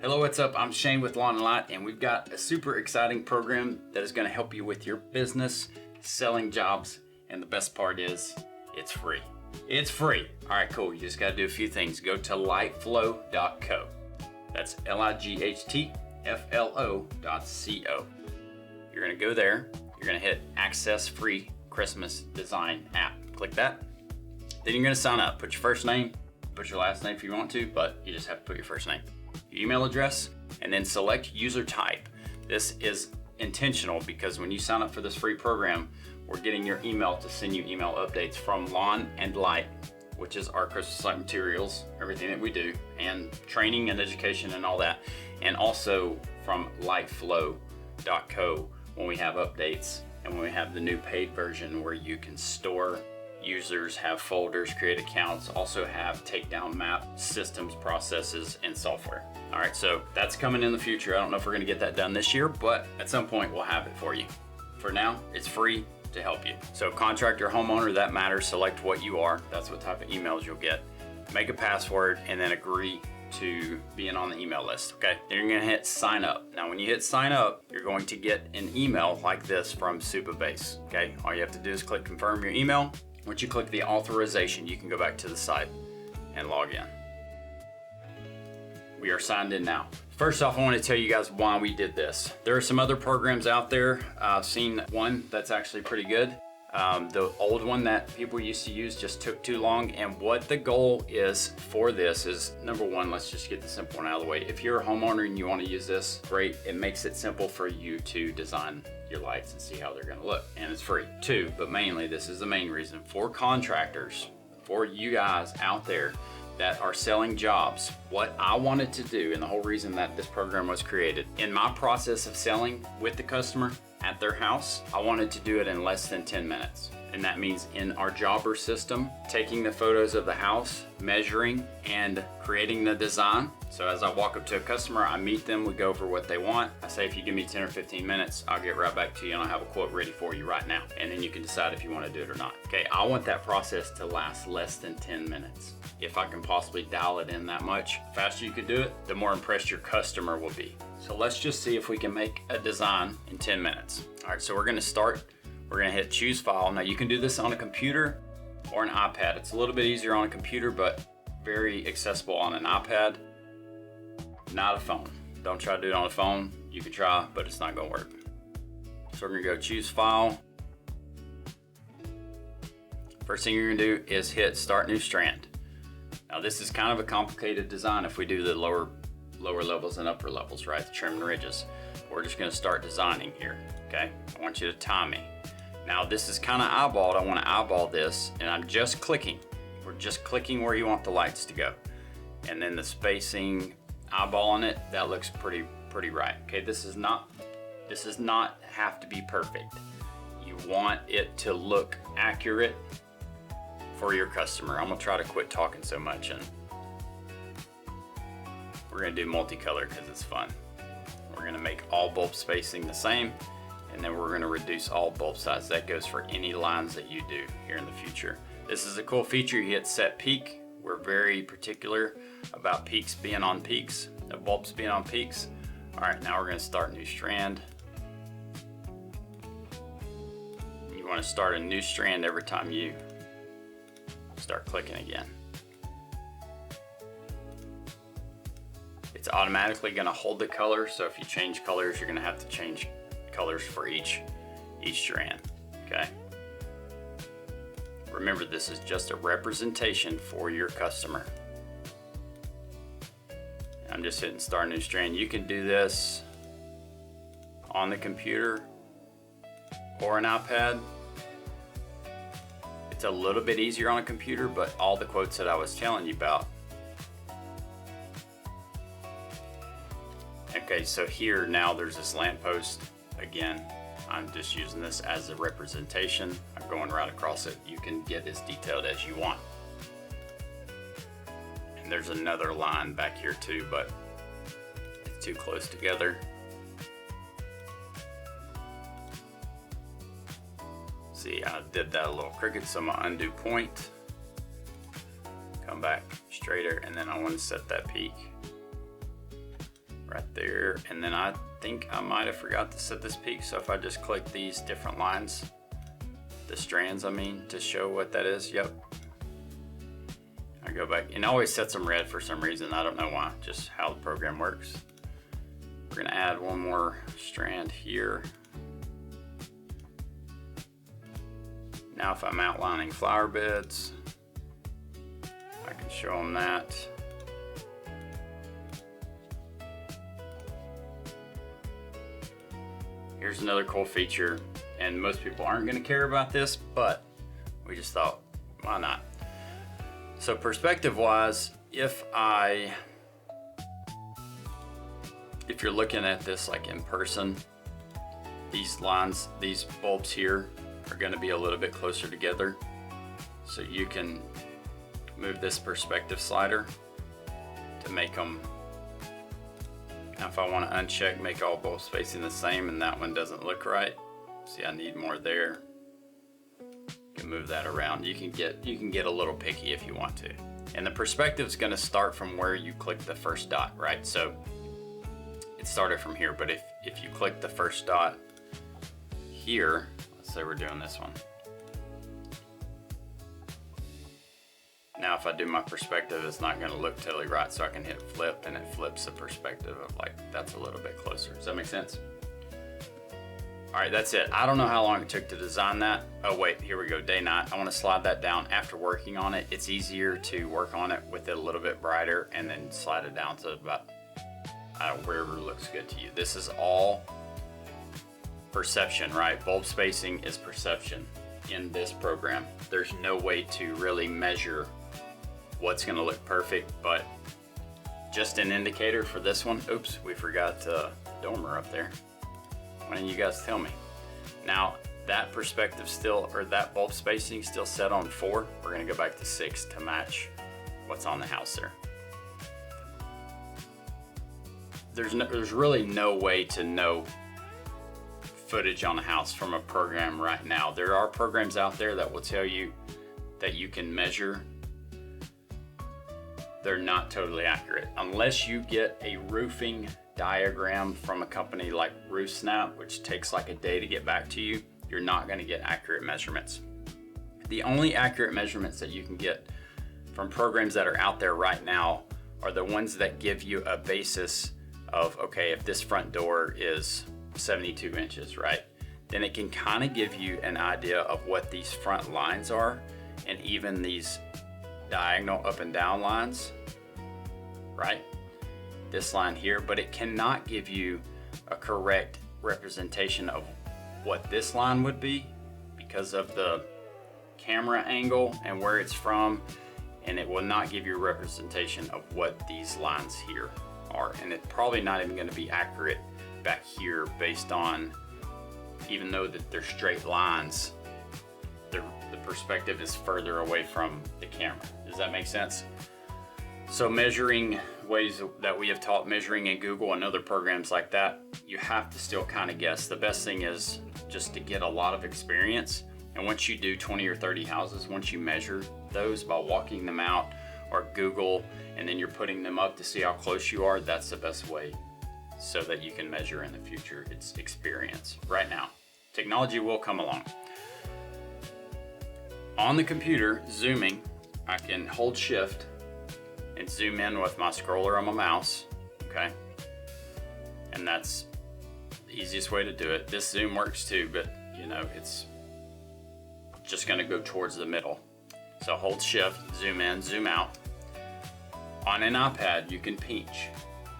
Hello, what's up? I'm Shane with Lawn & Light, and we've got a super exciting program that is going to help you with your business, selling jobs, and the best part is, it's free. It's free. All right, cool. You just got to do a few things. Go to lightflow.co. That's lightflow.co. You're going to go there. You're going to hit Access Free Christmas Design App. Click that. Then you're going to sign up. Put your first name, put your last name if you want to, but you just have to put your first name, your email address, and then select user type. This is intentional because when you sign up for this free program, we're getting your email to send you email updates from Lawn & Light, which is our Christmas light materials, everything that we do, and training and education and all that, and also from lightflow.co when we have updates and when we have the new paid version where you can store users, have folders, create accounts, also have takedown map systems, processes, and software. All right, so that's coming in the future. I don't know if we're gonna get that done this year, but at some point we'll have it for you. For now, it's free to help you. So contractor, homeowner, that matters. Select what you are. That's what type of emails you'll get. Make a password and then agree to being on the email list, okay? Then you're gonna hit sign up. Now, when you hit sign up, you're going to get an email like this from Supabase, okay? All you have to do is click confirm your email. Once you click the authorization, you can go back to the site and log in. We are signed in now. First off, I want to tell you guys why we did this. There are some other programs out there. I've seen one that's actually pretty good. The old one that people used to use just took too long. And what the goal is for this is, number one, let's just get the simple one out of the way. If you're a homeowner and you want to use this, great. It makes it simple for you to design your lights and see how they're going to look. And it's free. Two, but mainly this is the main reason, for contractors, for you guys out there that are selling jobs. What I wanted to do, and the whole reason that this program was created, in my process of selling with the customer at their house, I wanted to do it in less than 10 minutes. And that means in our jobber system, taking the photos of the house, measuring, and creating the design. So as I walk up to a customer, I meet them, we go over what they want. I say, if you give me 10 or 15 minutes, I'll get right back to you and I'll have a quote ready for you right now. And then you can decide if you want to do it or not. Okay, I want that process to last less than 10 minutes. If I can possibly dial it in that much, the faster you could do it, the more impressed your customer will be. So let's just see if we can make a design in 10 minutes. All right, so we're gonna start. We're gonna hit choose file. Now you can do this on a computer or an iPad. It's a little bit easier on a computer, but very accessible on an iPad, not a phone. Don't try to do it on a phone. You can try, but it's not gonna work. So we're gonna go choose file. First thing you're gonna do is hit start new strand. Now this is kind of a complicated design if we do the lower levels and upper levels, right? The trim and ridges. We're just gonna start designing here, okay? I want you to time me. Now this is kind of eyeballed. I wanna eyeball this, and I'm just clicking. We're just clicking where you want the lights to go. And then the spacing, eyeballing it, that looks pretty right. Okay, this does not have to be perfect. You want it to look accurate for your customer. I'm gonna try to quit talking so much, and we're gonna do multicolor because it's fun. We're gonna make all bulb spacing the same, and then we're gonna reduce all bulb size. That goes for any lines that you do here in the future. This is a cool feature. You hit set peak. We're very particular about peaks being on peaks, the bulbs being on peaks. All right, now we're gonna start new strand. You wanna start a new strand every time you start clicking again. It's automatically gonna hold the color, so if you change colors, you're gonna have to change colors for each strand, okay? Remember, this is just a representation for your customer. I'm just hitting start new strand. You can do this on the computer or an iPad. It's a little bit easier on a computer, but all the quotes that I was telling you about. Okay, so here now there's this lamppost. Again, I'm just using this as a representation. I'm going right across it. You can get as detailed as you want. And there's another line back here too, but it's too close together. See, I did that a little crooked, so I'm gonna undo point, come back straighter, and then I want to set that peak. right there. And then I think I might have forgot to set this peak. So if I just click these different lines, the strands, I mean, to show what that is. Yep. I go back and it always sets them red for some reason. I don't know why, just how the program works. We're gonna add one more strand here. Now if I'm outlining flower beds, I can show them that. Here's another cool feature, and most people aren't gonna care about this, but we just thought, why not? So perspective wise, if you're looking at this like in person, these lines, these bulbs here are gonna be a little bit closer together. So you can move this perspective slider to make them, now if I wanna uncheck, make all bulbs facing the same and that one doesn't look right. See, I need more there. You can move that around. You can get a little picky if you want to. And the perspective is gonna start from where you click the first dot, right? So it started from here, but if you click the first dot here, let's say we're doing this one. Now if I do my perspective, it's not gonna look totally right, so I can hit flip and it flips the perspective of like, that's a little bit closer. Does that make sense? All right, that's it. I don't know how long it took to design that. Oh wait, here we go, day night. I wanna slide that down after working on it. It's easier to work on it with it a little bit brighter and then slide it down to about wherever looks good to you. This is all perception, right? Bulb spacing is perception in this program. There's no way to really measure what's gonna look perfect, but just an indicator for this one. Oops, we forgot Domer up there. Why didn't you guys tell me? Now that perspective still, or that bulb spacing still set on 4. We're gonna go back to 6 to match what's on the house there. There's really no way to know footage on a house from a program right now. There are programs out there that will tell you that you can measure. They're not totally accurate. Unless you get a roofing diagram from a company like RoofSnap, which takes like a day to get back to you, you're not gonna get accurate measurements. The only accurate measurements that you can get from programs that are out there right now are the ones that give you a basis of, okay, if this front door is 72 inches, right? Then it can kind of give you an idea of what these front lines are, and even these diagonal up and down lines, right? This line here, but it cannot give you a correct representation of what this line would be because of the camera angle and where it's from, and it will not give you a representation of what these lines here are, and it's probably not even going to be accurate back here based on, even though that they're straight lines, the perspective is further away from the camera. Does that make sense? So measuring ways that we have taught measuring in Google and other programs like that, you have to still kind of guess. The best thing is just to get a lot of experience. And once you do 20 or 30 houses, once you measure those by walking them out or Google, and then you're putting them up to see how close you are, that's the best way so that you can measure in the future. It's experience. Right now, technology will come along. On the computer, zooming, I can hold shift and zoom in with my scroller on my mouse, okay? And that's the easiest way to do it. This zoom works too, but you know, it's just gonna go towards the middle. So hold shift, zoom in, zoom out. On an iPad, you can pinch.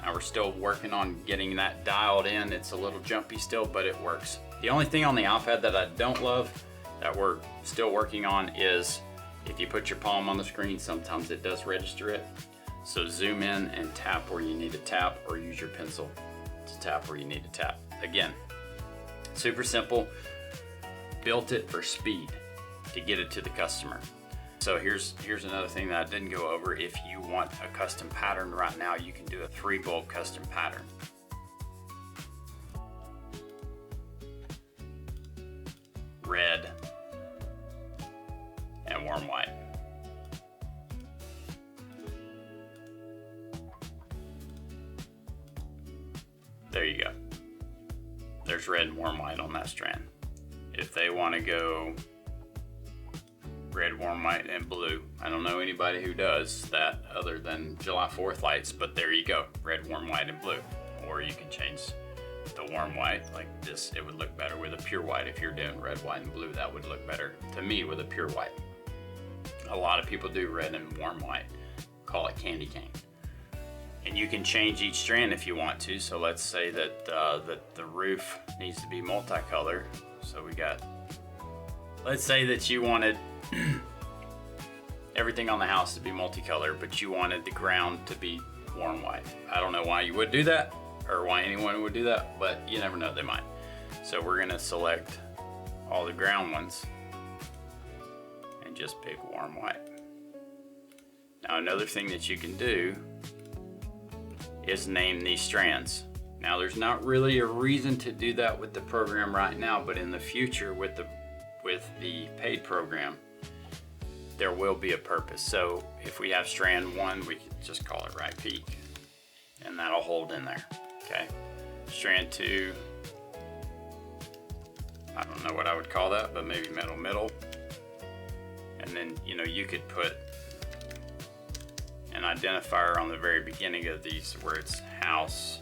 Now we're still working on getting that dialed in. It's a little jumpy still, but it works. The only thing on the iPad that I don't love, that we're still working on, is if you put your palm on the screen, sometimes it does register it. So zoom in and tap where you need to tap, or use your pencil to tap where you need to tap. Again, super simple. Built it for speed to get it to the customer. So here's another thing that I didn't go over. If you want a custom pattern right now, you can do a 3-bulb custom pattern. Red and warm white. there you go. There's red and warm white on that strand. If they want to go red, warm white, and blue, I don't know anybody who does that other than July 4th lights, but there you go, red, warm white, and blue. Or you can change the warm white like this. It would look better with a pure white. If you're doing red, white, and blue, that would look better to me with a pure white. A lot of people do red and warm white, call it candy cane. And you can change each strand if you want to. So let's say that the roof needs to be multicolor. So we got, let's say that you wanted everything on the house to be multicolor, but you wanted the ground to be warm white. I don't know why you would do that or why anyone would do that, but you never know, they might. So we're gonna select all the ground ones and just pick warm white. Now another thing that you can do is name these strands. Now there's not really a reason to do that with the program right now, but in the future with the paid program, there will be a purpose. So if we have strand 1, we can just call it right peak, and that'll hold in there, okay? Strand 2, I don't know what I would call that, but maybe metal middle. And then, you know, you could put an identifier on the very beginning of these where it's house,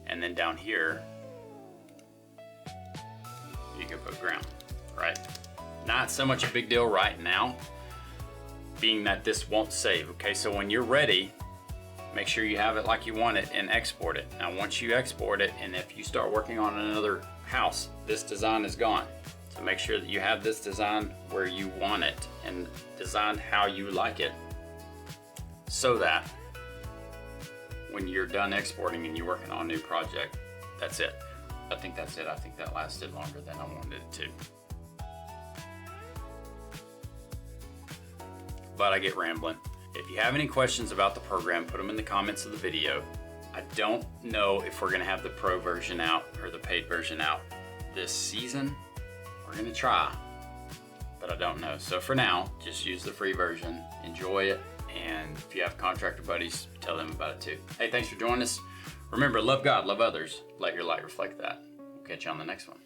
and then down here you can put ground, right? Not so much a big deal right now, being that this won't save, okay? So when you're ready, make sure you have it like you want it and export it. Now once you export it, and if you start working on another house, this design is gone. So make sure that you have this design where you want it and designed how you like it, so that when you're done exporting and you're working on a new project, that's it. I think that's it. I think that lasted longer than I wanted it to. But I get rambling. If you have any questions about the program, put them in the comments of the video. I don't know if we're gonna have the pro version out or the paid version out this season. We're gonna try, but I don't know. So for now, just use the free version, enjoy it, and if you have contractor buddies, tell them about it too. Hey, thanks for joining us. Remember, love God, love others, let your light reflect that. We'll catch you on the next one.